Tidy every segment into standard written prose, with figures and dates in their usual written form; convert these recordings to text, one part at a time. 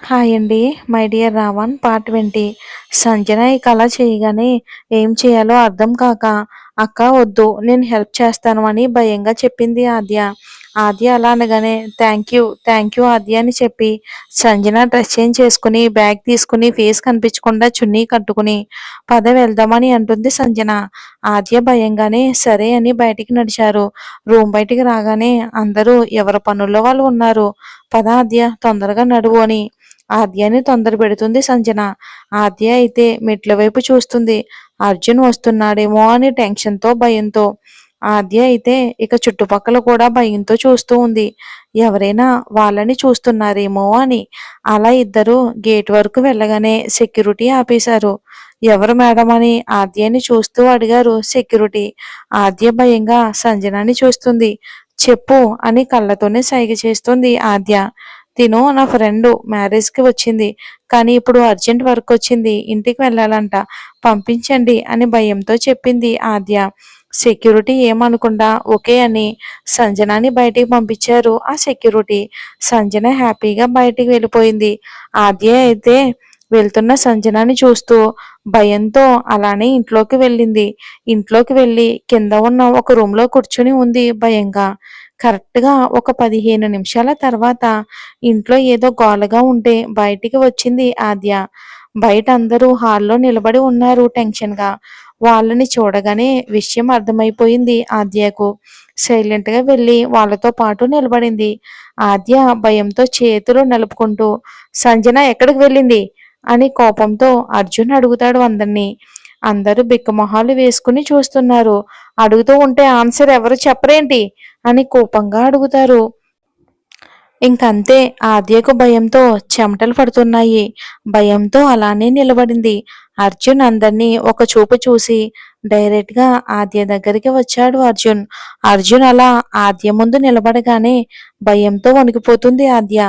Hi అండి. My dear Ravan part 20. Sanjana ఇక అలా చేయగానే ఏం చేయాలో అర్థం కాక, అక్క వద్దు నేను హెల్ప్ చేస్తాను అని భయంగా చెప్పింది ఆద్య. ఆద్య అలా అనగానే థ్యాంక్ యూ ఆద్య అని చెప్పి సంజన డ్రెస్ చేంజ్ చేసుకుని బ్యాగ్ తీసుకుని ఫేస్ కనిపించకుండా చున్నీ కట్టుకుని పద వెళ్దామని అంటుంది సంజన. ఆద్య భయంగానే సరే అని బయటికి నడిచారు. రూమ్ బయటికి రాగానే అందరూ ఎవరి పనుల్లో వాళ్ళు ఉన్నారు. పద ఆద్య తొందరగా నడువు అని ఆద్యని తొందర పెడుతుంది సంజన. ఆద్య అయితే మెట్ల వైపు చూస్తుంది. అర్జున్ వస్తున్నాడేమో అని టెన్షన్తో భయంతో. ఆద్య అయితే ఇక చుట్టుపక్కల కూడా భయంతో చూస్తూ ఉంది. ఎవరైనా వాళ్ళని చూస్తున్నారేమో అని. అలా ఇద్దరు గేట్ వరకు వెళ్ళగానే సెక్యూరిటీ ఆపేశారు. ఎవరు మేడం అని ఆద్యని చూస్తూ అడిగారు సెక్యూరిటీ. ఆద్య భయంగా సంజనాని చూస్తుంది. చెప్పు అని కళ్ళతోనే సైగ చేస్తుంది ఆద్య. తిను నా ఫ్రెండ్ మ్యారేజ్కి వచ్చింది, కానీ ఇప్పుడు అర్జెంట్ వర్క్ వచ్చింది, ఇంటికి వెళ్ళాలంట, పంపించండి అని భయంతో చెప్పింది ఆద్య. సెక్యూరిటీ ఏమనకుండా ఓకే అని సంజనాని బయటికి పంపించారు ఆ సెక్యూరిటీ. సంజన హ్యాపీగా బయటికి వెళ్ళిపోయింది. ఆద్య అయితే వెళ్తున్న సంజనాని చూస్తూ భయంతో అలానే ఇంట్లోకి వెళ్ళింది. ఇంట్లోకి వెళ్ళి కింద ఉన్న ఒక రూమ్లో కూర్చుని ఉంది భయంగా. కరెక్ట్గా ఒక 15 నిమిషాల తర్వాత ఇంట్లో ఏదో గోలగా ఉంటే బయటికి వచ్చింది ఆద్య. బయట అందరూ హాల్లో నిలబడి ఉన్నారు టెన్షన్గా. వాళ్ళని చూడగానే విషయం అర్థమైపోయింది ఆద్యకు. సైలెంట్గా వెళ్ళి వాళ్ళతో పాటు నిలబడింది. ఆద్య భయంతో చేతులు నలుపుకుంటూ సంజన ఎక్కడికి వెళ్ళింది అని కోపంతో అర్జున్ అడుగుతాడు అందరినీ. అందరూ బిక్కమొహాలు వేసుకుని చూస్తున్నారు. అడుగుతూ ఉంటే ఆన్సర్ ఎవరు చెప్పరేంటి అని కోపంగా అడుగుతారు. ఇంకంతే ఆద్యకు భయంతో చెమటలు పడుతున్నాయి. భయంతో అలానే నిలబడింది. అర్జున్ అందరినీ ఒక చూపు చూసి డైరెక్ట్గా ఆద్య దగ్గరికి వచ్చాడు అర్జున్. అర్జున్ అలా ఆద్య ముందు నిలబడగానే భయంతో వణికిపోతుంది ఆద్య.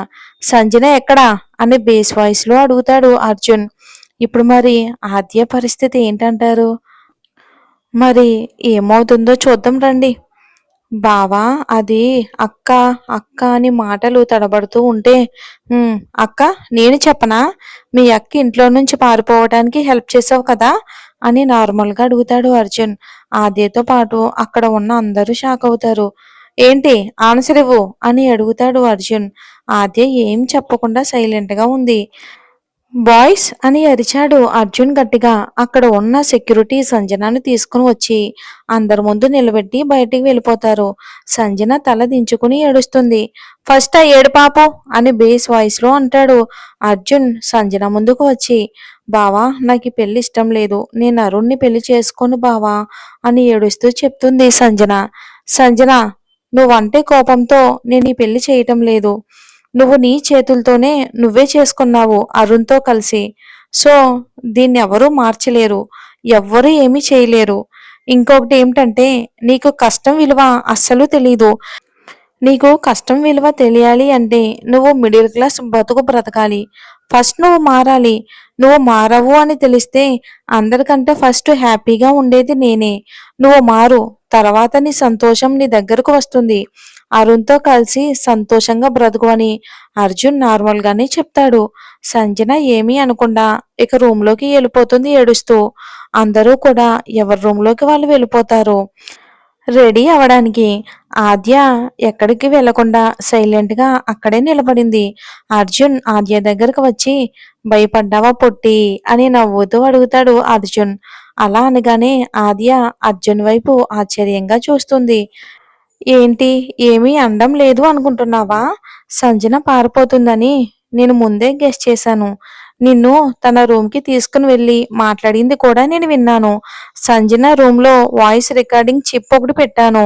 సంజన ఎక్కడా అని బేస్ వాయిస్లో అడుగుతాడు అర్జున్. ఇప్పుడు మరి ఆద్య పరిస్థితి ఏంటంటారు? మరి ఏమవుతుందో చూద్దాం రండి. బావా అది అక్క అక్క అని మాటలు తడబడుతూ ఉంటే అక్క నేను చెప్పనా, మీ అక్క ఇంట్లో నుంచి పారిపోవడానికి హెల్ప్ చేసావు కదా అని నార్మల్గా అడుగుతాడు అర్జున్. ఆద్యతో పాటు అక్కడ ఉన్న అందరూ షాక్ అవుతారు. ఏంటి ఆన్సర్ ఇవ్వు అని అడుగుతాడు అర్జున్. ఆద్య ఏం చెప్పకుండా సైలెంట్గా ఉంది. బాయ్స్ అని అరిచాడు అర్జున్ గట్టిగా. అక్కడ ఉన్న సెక్యూరిటీ సంజనను తీసుకుని వచ్చి అందరి ముందు నిలబెట్టి బయటికి వెళ్ళిపోతారు. సంజన తల దించుకుని ఏడుస్తుంది. ఫస్ట్ ఆ ఏడు పాపం అని బేస్ వాయిస్ లో అంటాడు అర్జున్ సంజన ముందుకు వచ్చి. బావా నాకు ఈ పెళ్లి ఇష్టం లేదు, నేను అరుణ్ని పెళ్లి చేసుకోను బావా అని ఏడుస్తూ చెప్తుంది సంజన. సంజన నువ్వంటే కోపంతో నేను ఈ పెళ్లి చేయటం లేదు. నువ్వు నీ చేతులతోనే నువ్వే చేసుకున్నావు అరుణ్తో కలిసి. సో దీన్ని ఎవరూ మార్చలేరు, ఎవ్వరూ ఏమీ చేయలేరు. ఇంకొకటి ఏమిటంటే నీకు కష్టం విలువ అస్సలు తెలీదు. నీకు కష్టం విలువ తెలియాలి అంటే నువ్వు మిడిల్ క్లాస్ బతుకు బ్రతకాలి. ఫస్ట్ నువ్వు మారాలి. నువ్వు మారవు అని తెలిస్తే అందరికంటే ఫస్ట్ హ్యాపీగా ఉండేది నేనే. నువ్వు మారు, తర్వాత నీ సంతోషం నీ దగ్గరకు వస్తుంది. అరుణ్తో కలిసి సంతోషంగా బ్రతుకు అని అర్జున్ నార్మల్గానే చెప్తాడు. సంజన ఏమీ అనకుండా ఇక రూమ్లోకి వెళ్ళిపోతుంది ఏడుస్తూ. అందరూ కూడా ఎవరి రూమ్లోకి వాళ్ళు వెళ్ళిపోతారు రెడీ అవడానికి. ఆద్య ఎక్కడికి వెళ్లకుండా సైలెంట్గా అక్కడే నిలబడింది. అర్జున్ ఆద్య దగ్గరకు వచ్చి భయపడ్డావా పొట్టి అని నవ్వుతూ అడుగుతాడు అర్జున్. అలా అనగానే ఆద్య అర్జున్ వైపు ఆశ్చర్యంగా చూస్తుంది. ఏంటి ఏమీ అండం లేదు అనుకుంటున్నావా? సంజన పారిపోతుందని నేను ముందే గెస్ చేశాను. నిన్ను తన రూమ్కి తీసుకుని వెళ్ళి మాట్లాడింది కూడా నేను విన్నాను. సంజన రూమ్లో వాయిస్ రికార్డింగ్ చిప్ ఒకటి పెట్టాను.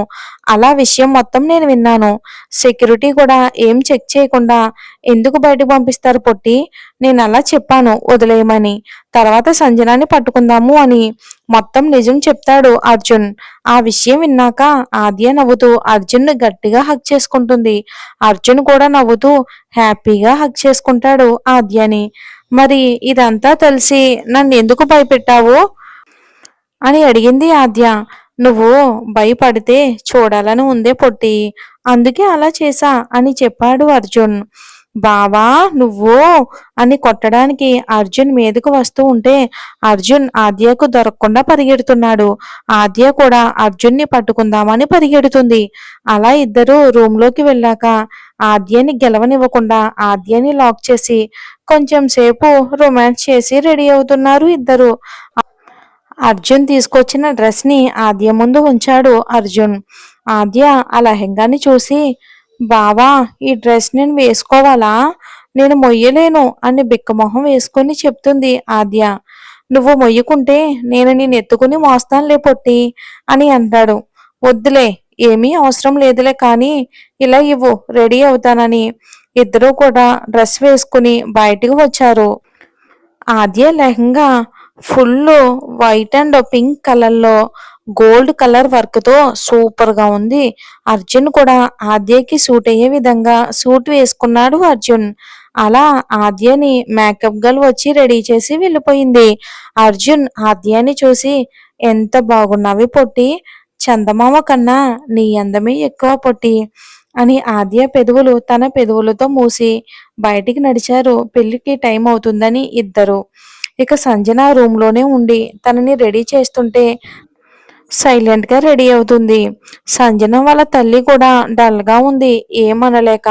అలా విషయం మొత్తం నేను విన్నాను. సెక్యూరిటీ కూడా ఏం చెక్ చేయకుండా ఎందుకు బయటకు పంపిస్తారు పొట్టి? నేను అలా చెప్పాను వదిలేయమని, తర్వాత సంజనాని పట్టుకుందాము అని. మొత్తం నిజం చెప్తాడు అర్జున్. ఆ విషయం విన్నాక ఆద్య నవ్వుతూ అర్జున్ గట్టిగా హగ్ చేసుకుంటుంది. అర్జున్ కూడా నవ్వుతూ హ్యాపీగా హగ్ చేసుకుంటాడు ఆద్యని. మరి ఇదంతా తెలిసి నన్ను ఎందుకు భయపెట్టావు అని అడిగింది ఆద్య. నువ్వు భయపడితే చూడాలని ఉందే పొట్టి, అందుకే అలా చేశా అని చెప్పాడు అర్జున్. బావా నువ్వు అని కొట్టడానికి అర్జున్ మీదకు వస్తూ ఉంటే అర్జున్ ఆద్యకు దొరకకుండా పరిగెడుతున్నాడు. ఆద్య కూడా అర్జున్ని పట్టుకుందామని పరిగెడుతుంది. అలా ఇద్దరు రూమ్ లోకి వెళ్ళాక ఆద్యని గెలవనివ్వకుండా ఆద్యని లాక్ చేసి కొంచెం సేపు రొమాన్స్ చేసి రెడీ అవుతున్నారు ఇద్దరు. అర్జున్ తీసుకొచ్చిన డ్రెస్ ని ఆద్య ముందు ఉంచాడు అర్జున్. ఆద్య ఆ లెహంగాని చూసి, బావా ఈ డ్రెస్ నేను వేసుకోవాలా? నేను మొయ్యలేను అని బిక్కమొహం వేసుకుని చెప్తుంది ఆద్య. నువ్వు మొయ్యకుంటే నేను నేను ఎత్తుకుని మోస్తానులే పొట్టి అని అంటాడు. వద్దులే, ఏమీ అవసరం లేదులే, కానీ ఇలా ఇవ్వు, రెడీ అవుతానని. ఇద్దరూ కూడా డ్రెస్ వేసుకుని బయటికి వచ్చారు. Aadya lehenga full white and pink కలర్లో గోల్డ్ కలర్ వర్క్ తో సూపర్ గా ఉంది. అర్జున్ కూడా ఆద్యకి సూట్ అయ్యే విధంగా సూట్ వేసుకున్నాడు అర్జున్. అలా ఆద్యని మేకప్ గర్ల్ వచ్చి రెడీ చేసి వెళ్ళిపోయింది. అర్జున్ ఆద్యని చూసి, ఎంత బాగున్నావి పొట్టి, చందమామ కన్నా నీ అందమే ఎక్కువ పొట్టి అని ఆద్య పెదవులు తన పెదవులతో మూసి బయటికి నడిచారు. పెళ్లికి టైం అవుతుందని ఇద్దరు. ఇక సంజన రూమ్ లోనే ఉండి తనని రెడీ చేస్తుంటే సైలెంట్ గా రెడీ అవుతుంది. సంజన వాళ్ళ తల్లి కూడా డల్ గా ఉంది ఏమనలేక.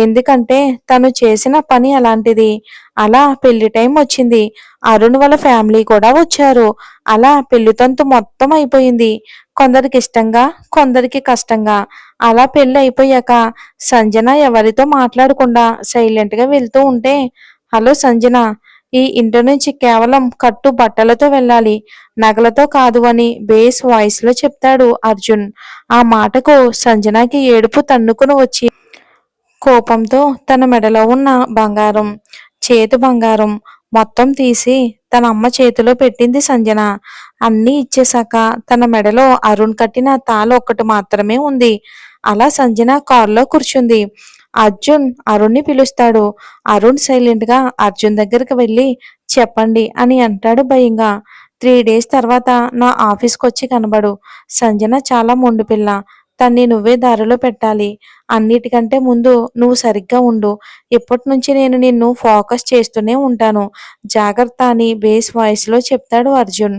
ఎందుకంటే తను చేసిన పని అలాంటిది. అలా పెళ్లి టైం వచ్చింది. అరుణ్ వాళ్ళ ఫ్యామిలీ కూడా వచ్చారు. అలా పెళ్లి తంతు మొత్తం అయిపోయింది. కొందరికి ఇష్టంగా, కొందరికి కష్టంగా. అలా పెళ్లి అయిపోయాక సంజన ఎవరితో మాట్లాడకుండా సైలెంట్ గా వెళ్తూ ఉంటే, హలో సంజన, ఈ ఇంటి నుంచి కేవలం కట్టు బట్టలతో వెళ్ళాలి, నగలతో కాదు అని బేస్ వాయిస్ లో చెప్తాడు అర్జున్. ఆ మాటకు సంజనకి ఏడుపు తన్నుకుని వచ్చి కోపంతో తన మెడలో ఉన్న బంగారం, చేతి బంగారం మొత్తం తీసి తన అమ్మ చేతిలో పెట్టింది సంజన. అన్నీ ఇచ్చేశాక తన మెడలో అరుణ్ కట్టిన తాళి ఒక్కటి మాత్రమే ఉంది. అలా సంజన కారులో కూర్చుంది. అర్జున్ అరుణ్ని పిలుస్తాడు. అరుణ్ సైలెంట్ గా అర్జున్ దగ్గరికి వెళ్ళి చెప్పండి అని అంటాడు భయంగా. 3 డేస్ తర్వాత నా ఆఫీస్కి వచ్చి కనబడు. సంజన చాలా మొండి పిల్ల. తన్ని నువ్వే దారిలో పెట్టాలి. అన్నిటికంటే ముందు నువ్వు సరిగ్గా ఉండు. ఇప్పటి నుంచి నేను నిన్ను ఫోకస్ చేస్తూనే ఉంటాను. జాగ్రత్త అని బేస్ వాయిస్ లో చెప్తాడు అర్జున్.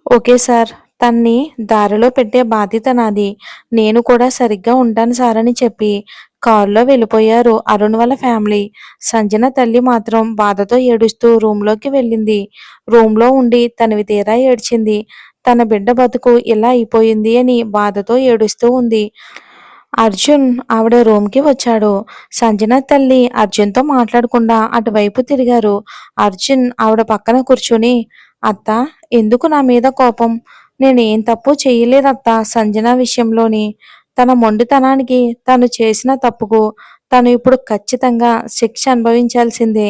ఓకే సార్, తన్ని దారిలో పెట్టే బాధ్యత నాది. నేను కూడా సరిగ్గా ఉంటాను సార్ అని చెప్పి కారులో వెళ్ళిపోయారు అరుణ్ వాళ్ళ ఫ్యామిలీ. సంజన తల్లి మాత్రం బాధతో ఏడుస్తూ రూమ్లోకి వెళ్ళింది. రూమ్లో ఉండి తనివి తీరా ఏడ్చింది. తన బిడ్డ బతుకు ఇలా అయిపోయింది అని బాధతో ఏడుస్తూ ఉంది. అర్జున్ ఆవిడ రూమ్కి వచ్చాడు. సంజన తల్లి అర్జున్తో మాట్లాడకుండా అటువైపు తిరిగారు. అర్జున్ ఆవిడ పక్కన కూర్చుని, అత్త, ఎందుకు నా మీద కోపం? నేనేం తప్పు చేయలేదత్త సంజన విషయంలోని. తన మొండితనానికి, తను చేసిన తప్పుకు తను ఇప్పుడు ఖచ్చితంగా శిక్ష అనుభవించాల్సిందే.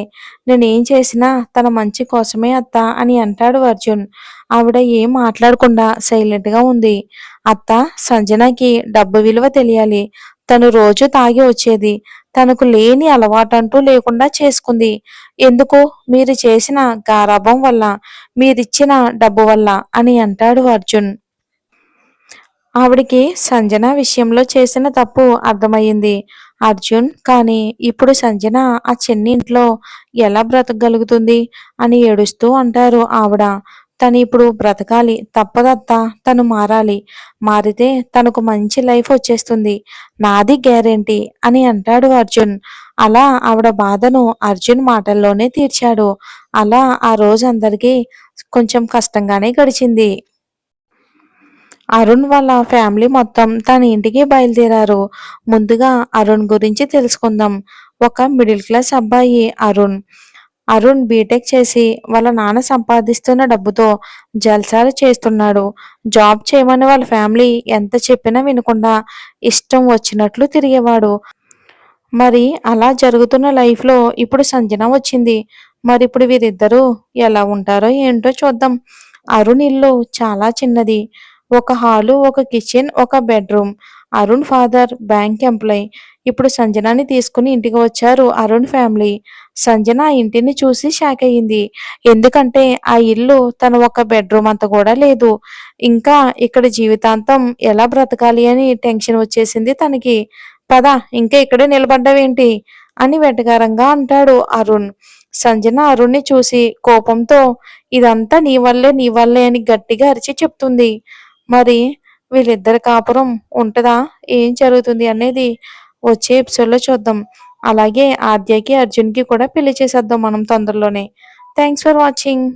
నేనేం చేసినా తన మంచి కోసమే అత్త అని అంటాడు అర్జున్. ఆవిడ ఏం మాట్లాడకుండా సైలెంట్ గా ఉంది. అత్త, సంజనకి డబ్బు విలువ తెలియాలి. తను రోజు తాగి వచ్చేది. తనకు లేని అలవాటంటూ లేకుండా చేసుకుంది. ఎందుకు? మీరు చేసిన గారాబం వల్ల, మీరిచ్చిన డబ్బు వల్ల అని అంటాడు అర్జున్. ఆవిడికి సంజన విషయంలో చేసిన తప్పు అర్థమయ్యింది అర్జున్. కానీ ఇప్పుడు సంజన ఆ చిన్ని ఇంట్లో ఎలా బ్రతకగలుగుతుంది అని ఏడుస్తూ అంటారు ఆవిడ. తను ఇప్పుడు బ్రతకాలి, తప్పదత్తా, తను మారాలి. మారితే తనకు మంచి లైఫ్ వచ్చేస్తుంది, నాది గ్యారెంటీ అని అంటాడు అర్జున్. అలా ఆవిడ బాధను అర్జున్ మాటల్లోనే తీర్చాడు. అలా ఆ రోజు అందరికీ కొంచెం కష్టంగానే గడిచింది. అరుణ్ వాళ్ళ ఫ్యామిలీ మొత్తం తన ఇంటికి బయలుదేరారు. ముందుగా అరుణ్ గురించి తెలుసుకుందాం. ఒక మిడిల్ క్లాస్ అబ్బాయి అరుణ్. అరుణ్ బీటెక్ చేసి వాళ్ళ నాన్న సంపాదిస్తున్న డబ్బుతో జల్సాలు చేస్తున్నాడు. జాబ్ చేయమని వాళ్ళ ఫ్యామిలీ ఎంత చెప్పినా వినకుండా ఇష్టం వచ్చినట్లు తిరిగేవాడు. మరి అలా జరుగుతున్న లైఫ్లో ఇప్పుడు సంజన వచ్చింది. మరి ఇప్పుడు వీరిద్దరూ ఎలా ఉంటారో ఏంటో చూద్దాం. అరుణ్ ఇల్లు చాలా చిన్నది. ఒక హాలు, ఒక కిచెన్, ఒక bedroom. Arun father bank employee. ఇప్పుడు సంజనాని తీసుకుని ఇంటికి వచ్చారు అరుణ్ ఫ్యామిలీ. సంజన ఆ ఇంటిని చూసి షాక్ అయ్యింది. ఎందుకంటే ఆ ఇల్లు తన ఒక బెడ్రూమ్ అంత కూడా లేదు. ఇంకా ఇక్కడ జీవితాంతం ఎలా బ్రతకాలి అని టెన్షన్ వచ్చేసింది తనకి. పద, ఇంకా ఇక్కడే నిలబడ్డావేంటి అని వెటకారంగా అంటాడు అరుణ్. సంజన అరుణ్ని చూసి కోపంతో ఇదంతా నీ వల్లే అని గట్టిగా అరిచి చెప్తుంది. మరి వీళ్ళిద్దరి కాపురం ఉంటదా? ఏం జరుగుతుంది అనేది వచ్చే ఎపిసోడ్లో చూద్దాం. అలాగే ఆద్యకి అర్జున్కి కూడా పెళ్లి చేసేద్దాం మనం తొందరలోనే. Thanks for watching.